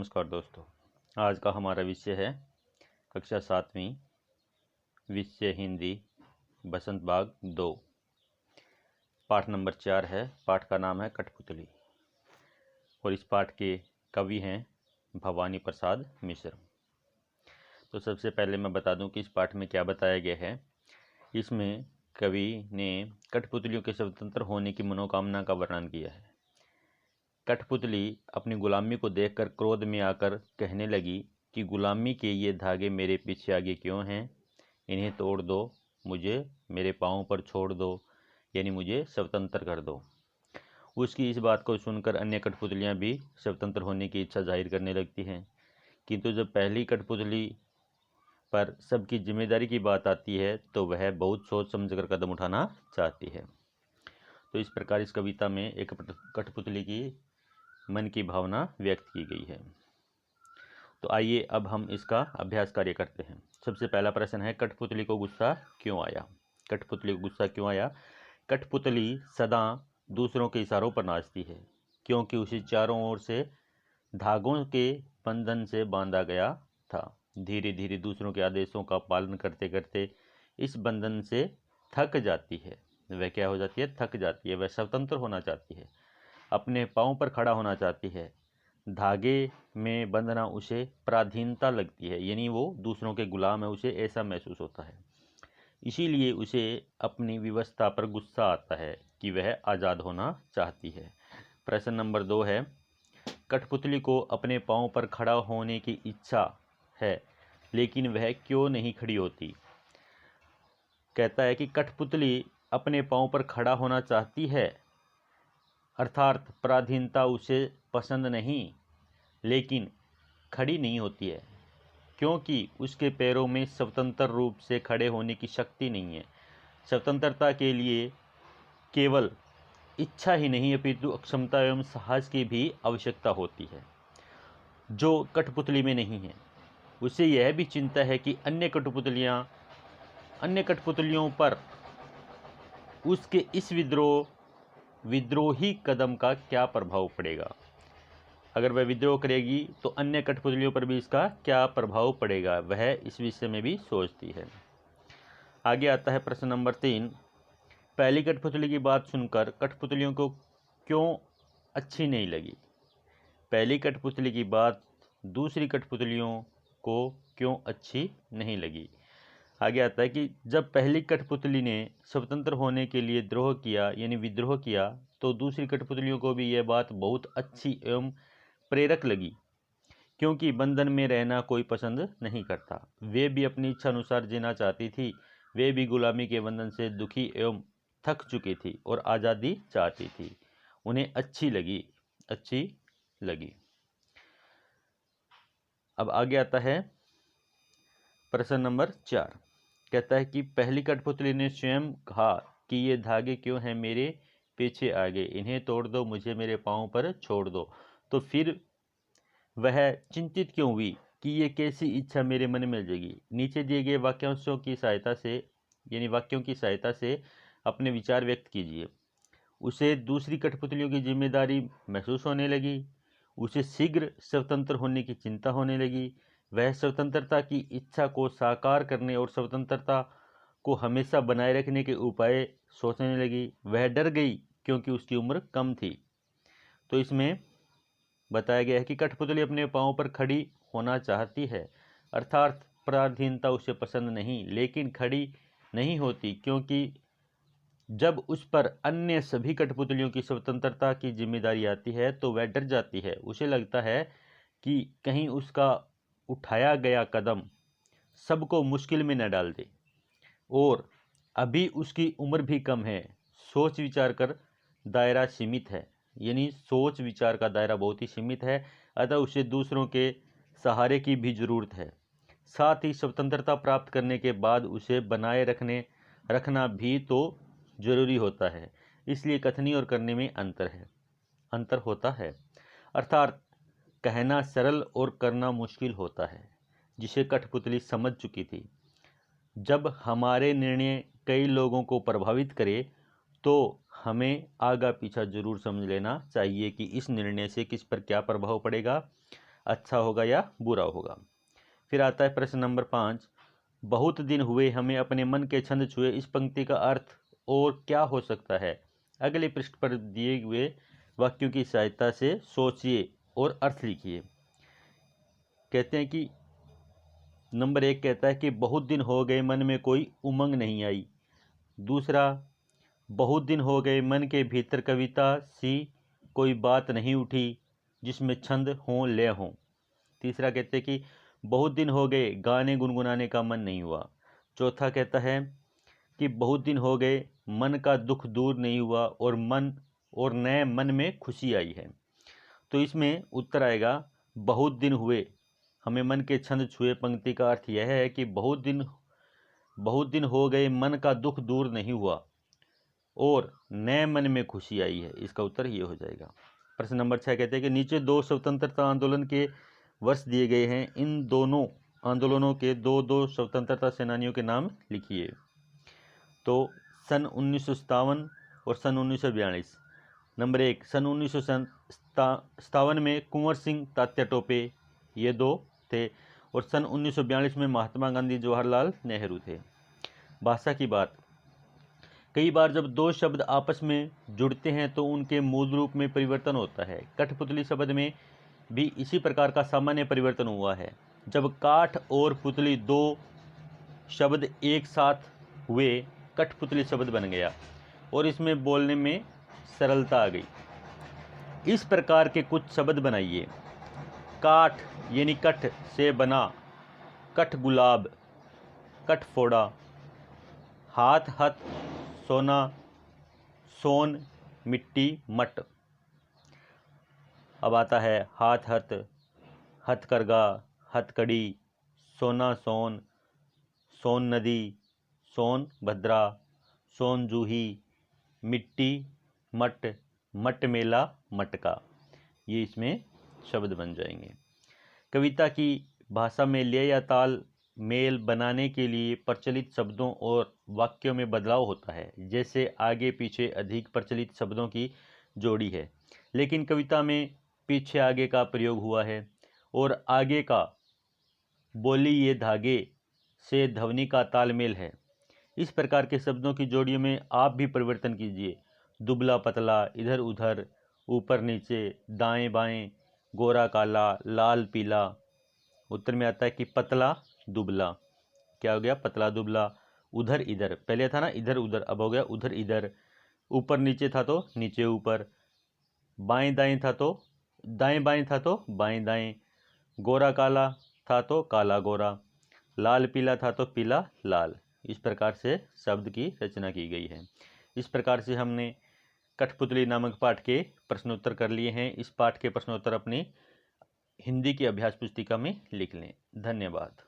नमस्कार दोस्तों, आज का हमारा विषय है कक्षा 7वीं विषय हिंदी बसंत बाग 2। पाठ नंबर 4 है। पाठ का नाम है कठपुतली और इस पाठ के कवि हैं भवानी प्रसाद मिश्र। तो सबसे पहले मैं बता दूं कि इस पाठ में क्या बताया गया है। इसमें कवि ने कठपुतलियों के स्वतंत्र होने की मनोकामना का वर्णन किया है। कठपुतली अपनी गुलामी को देखकर क्रोध में आकर कहने लगी कि गुलामी के ये धागे मेरे पीछे आगे क्यों हैं, इन्हें तोड़ दो, मुझे मेरे पाँव पर छोड़ दो, यानी मुझे स्वतंत्र कर दो। उसकी इस बात को सुनकर अन्य कठपुतलियाँ भी स्वतंत्र होने की इच्छा जाहिर करने लगती हैं, किंतु जब पहली कठपुतली पर सबकी जिम्मेदारी की बात आती है तो वह बहुत सोच समझकर कदम उठाना चाहती है। तो इस प्रकार इस कविता में एक कठपुतली की मन की भावना व्यक्त की गई है। तो आइए अब हम इसका अभ्यास कार्य करते हैं। सबसे पहला प्रश्न है, कठपुतली को गुस्सा क्यों आया। कठपुतली को गुस्सा क्यों आया। कठपुतली सदा दूसरों के इशारों पर नाचती है, क्योंकि उसे चारों ओर से धागों के बंधन से बांधा गया था। धीरे धीरे दूसरों के आदेशों का पालन करते करते इस बंधन से थक जाती है। वह क्या हो जाती है, थक जाती है। वह स्वतंत्र होना चाहती है, अपने पाँव पर खड़ा होना चाहती है। धागे में बंधना उसे पराधीनता लगती है, यानी वो दूसरों के गुलाम है, उसे ऐसा महसूस होता है। इसीलिए उसे अपनी व्यवस्था पर गुस्सा आता है कि वह आज़ाद होना चाहती है। प्रश्न नंबर 2 है, कठपुतली को अपने पाँव पर खड़ा होने की इच्छा है, लेकिन वह क्यों नहीं खड़ी होती। कहता है कि कठपुतली अपने पाँव पर खड़ा होना चाहती है, अर्थात पराधीनता उसे पसंद नहीं, लेकिन खड़ी नहीं होती है, क्योंकि उसके पैरों में स्वतंत्र रूप से खड़े होने की शक्ति नहीं है। स्वतंत्रता के लिए केवल इच्छा ही नहीं अपितु अक्षमता एवं साहस की भी आवश्यकता होती है, जो कठपुतली में नहीं है। उसे यह भी चिंता है कि अन्य कठपुतलियों पर उसके इस विद्रोही कदम का क्या प्रभाव पड़ेगा। अगर वह विद्रोह करेगी तो अन्य कठपुतलियों पर भी इसका क्या प्रभाव पड़ेगा, वह इस विषय में भी सोचती है। आगे आता है प्रश्न नंबर 3, पहली कठपुतली की बात सुनकर कठपुतलियों को क्यों अच्छी नहीं लगी। पहली कठपुतली की बात दूसरी कठपुतलियों को क्यों अच्छी नहीं लगी। आगे आता है कि जब पहली कठपुतली ने स्वतंत्र होने के लिए द्रोह किया, यानी विद्रोह किया, तो दूसरी कठपुतलियों को भी यह बात बहुत अच्छी एवं प्रेरक लगी, क्योंकि बंधन में रहना कोई पसंद नहीं करता। वे भी अपनी इच्छा अनुसार जीना चाहती थी। वे भी गुलामी के बंधन से दुखी एवं थक चुकी थी और आज़ादी चाहती थी। उन्हें अच्छी लगी। अब आगे आता है प्रश्न नंबर 4। कहता है कि पहली कठपुतली ने स्वयं कहा कि ये धागे क्यों हैं मेरे पीछे आगे, इन्हें तोड़ दो, मुझे मेरे पाँव पर छोड़ दो। तो फिर वह चिंतित क्यों हुई कि ये कैसी इच्छा मेरे मन में जगी। नीचे दिए गए वाक्यांशों की सहायता से, यानी वाक्यों की सहायता से अपने विचार व्यक्त कीजिए। उसे दूसरी कठपुतलियों की जिम्मेदारी महसूस होने लगी। उसे शीघ्र स्वतंत्र होने की चिंता होने लगी। वह स्वतंत्रता की इच्छा को साकार करने और स्वतंत्रता को हमेशा बनाए रखने के उपाय सोचने लगी। वह डर गई क्योंकि उसकी उम्र कम थी। तो इसमें बताया गया है कि कठपुतली अपने पाँव पर खड़ी होना चाहती है, अर्थात पराधीनता उसे पसंद नहीं, लेकिन खड़ी नहीं होती, क्योंकि जब उस पर अन्य सभी कठपुतलियों की स्वतंत्रता की जिम्मेदारी आती है तो वह डर जाती है। उसे लगता है कि कहीं उसका उठाया गया कदम सबको मुश्किल में न डाल दे, और अभी उसकी उम्र भी कम है। सोच विचार का दायरा सीमित है, यानी सोच विचार का दायरा बहुत ही सीमित है, अतः उसे दूसरों के सहारे की भी ज़रूरत है। साथ ही स्वतंत्रता प्राप्त करने के बाद उसे बनाए रखना भी तो जरूरी होता है। इसलिए कथनी और करने में अंतर होता है, अर्थात कहना सरल और करना मुश्किल होता है, जिसे कठपुतली समझ चुकी थी। जब हमारे निर्णय कई लोगों को प्रभावित करे तो हमें आगा पीछा जरूर समझ लेना चाहिए कि इस निर्णय से किस पर क्या प्रभाव पड़ेगा। अच्छा होगा या बुरा होगा। फिर आता है प्रश्न नंबर 5, बहुत दिन हुए हमें अपने मन के छंद छुए, इस पंक्ति का अर्थ और क्या हो सकता है। अगले पृष्ठ पर दिए हुए वाक्यों की सहायता से सोचिए और अर्थ लिखिए। कहते हैं कि नंबर 1 कहता है कि बहुत दिन हो गए मन में कोई उमंग नहीं आई। दूसरा, बहुत दिन हो गए मन के भीतर कविता सी कोई बात नहीं उठी जिसमें छंद हों लय हों। तीसरा कहते हैं कि बहुत दिन हो गए गाने गुनगुनाने का मन नहीं हुआ। चौथा कहता है कि बहुत दिन हो गए मन का दुख दूर नहीं हुआ और नए मन में खुशी आई है। तो इसमें उत्तर आएगा बहुत दिन हुए हमें मन के छंद छुए पंक्ति का अर्थ यह है कि बहुत दिन हो गए मन का दुख दूर नहीं हुआ और नए मन में खुशी आई है। इसका उत्तर ये हो जाएगा। प्रश्न नंबर 6 कहते हैं कि नीचे 2 स्वतंत्रता आंदोलन के वर्ष दिए गए हैं, इन दोनों आंदोलनों के दो स्वतंत्रता सेनानियों के नाम लिखिए। तो सन 1957 और सन 1942। नंबर 1, सन 1957 में कुंवर सिंह तात्या टोपे, ये दो थे, और सन 1942 में महात्मा गांधी जवाहरलाल नेहरू थे। भाषा की बात, कई बार जब दो शब्द आपस में जुड़ते हैं तो उनके मूल रूप में परिवर्तन होता है। कठपुतली शब्द में भी इसी प्रकार का सामान्य परिवर्तन हुआ है। जब काठ और पुतली दो शब्द एक साथ हुए कठपुतली शब्द बन गया और इसमें बोलने में सरलता आ गई। इस प्रकार के कुछ शब्द बनाइए। काठ यानी कठ से बना, कठ गुलाब, कठ फोड़ा, हाथ हथ, सोना, सोन, मिट्टी, मट। अब आता है हाथ हथ, हथकरघा, हथकड़ी, सोना सोन, सोन नदी, सोन भद्रा, सोन जूही, मिट्टी मट, मट मेला, मटका। ये इसमें शब्द बन जाएंगे। कविता की भाषा में लय या ताल मेल बनाने के लिए प्रचलित शब्दों और वाक्यों में बदलाव होता है। जैसे आगे पीछे अधिक प्रचलित शब्दों की जोड़ी है, लेकिन कविता में पीछे आगे का प्रयोग हुआ है और आगे का बोली ये धागे से ध्वनि का तालमेल है। इस प्रकार के शब्दों की जोड़ियों में आप भी परिवर्तन कीजिए। दुबला पतला, इधर उधर, ऊपर नीचे, दाएं बाएं, गोरा काला, लाल पीला। उत्तर में आता है कि पतला दुबला। क्या हो गया? पतला दुबला। उधर इधर, पहले था ना इधर उधर, अब हो गया उधर इधर। ऊपर नीचे था तो नीचे ऊपर। बाएं दाएं था तो दाएं बाएं था तो बाएं दाएं। गोरा काला था तो काला गोरा। लाल पीला था तो पीला लाल। इस प्रकार से शब्द की रचना की गई है। इस प्रकार से हमने कठपुतली नामक पाठ के प्रश्नोत्तर कर लिए हैं। इस पाठ के प्रश्नोत्तर अपनी हिंदी की अभ्यास पुस्तिका में लिख लें। धन्यवाद।